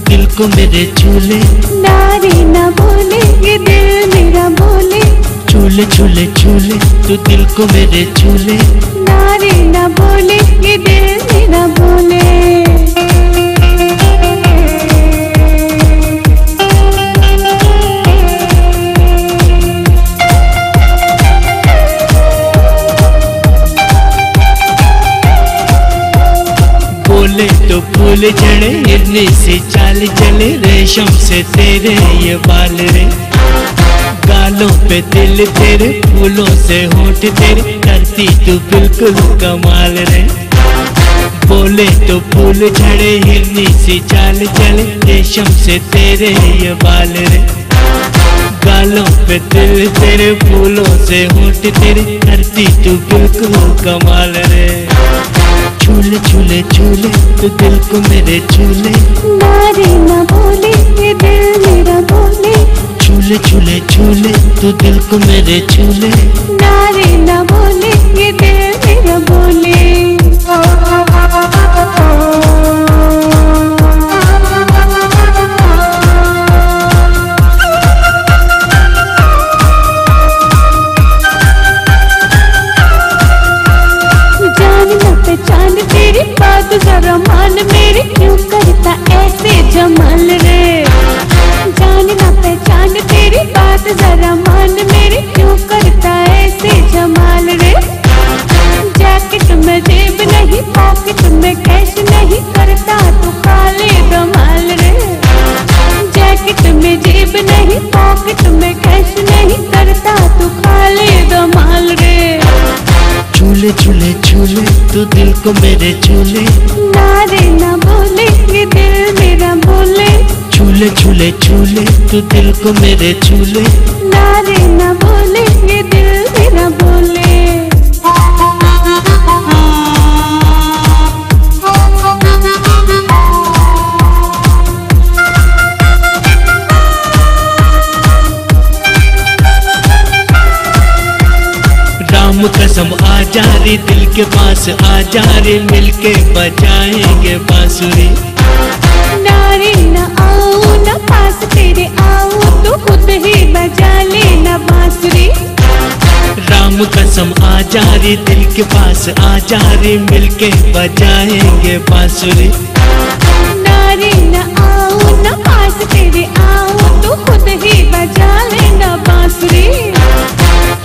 दिल को मेरे छूले, नारे ना बोले ये दिल मेरा बोले, छूले छूले छूले तू दिल को मेरे छूले, नारे ना बोले ये दिल मेरा बोले। बोले तो फूल झड़े, हिरनी से चाल चले, रेशम से तेरे ये बाल रे, गालों पे दिल तेरे, फूलों से होंठ तेरे, करती तू बिल्कुल कमाल रे। बोले तो फूल झड़े, हिरनी से चाल चले, रेशम से तेरे ये बाल रे, गालों पे दिल तेरे, फूलों से होंठ तेरे, करती तू बिल्कुल कमाल रे। छूले छूले छूले तू दिल को मेरे छूले, नारे ना बोले ये दिल मेरा बोले, छूले छूले छूले तू दिल को मेरे छूले, नारे ना बोले ये दिल मेरा बोले। पहचान तेरी बात जरा मान मेरी, क्यों करता ऐसे जमाल रे। जानना पहचान तेरी बात जरा मान मेरी, क्यों करता ऐसे जमाल रे। जैकेट में जेब नहीं, पॉकेट में कैश नहीं, करता तू काले धमाल रे। जैकेट में जेब नहीं, पॉकेट में कैश नहीं, करता तू काले धमाल रे। छूले छूले छूले तू दिल को मेरे छूले, नारे ना बोले ये दिल मेरा बोले, छूले छूले छूले तू दिल को मेरे छूले, नारे ना बोले ये दिल मेरा बोले। राम कसम आ जा रे, दिल के पास आ जा रे, मिलके बजाएंगे बांसुरी। नारे ना आओ ना पास तेरे आओ, तो खुद ही बजा लेना बांसुरी। राम कसम आ जा रे, दिल के पास आ जा रे, मिलके बजाएंगे बांसुरी। नारे ना आओ ना पास तेरे आओ, तो खुद ही बजा लेना बांसुरी।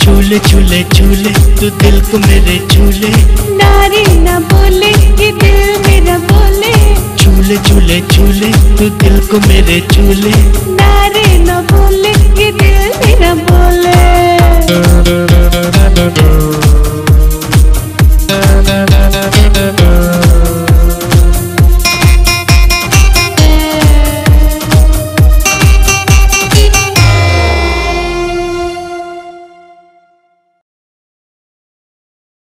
छूले छूले छूले तू दिल को मेरे छूले, नारे ना बोले ये दिल मेरा बोले, छूले छूले छूले तू दिल को मेरे छूले, नारे ना बोले ये दिल मेरा बोले।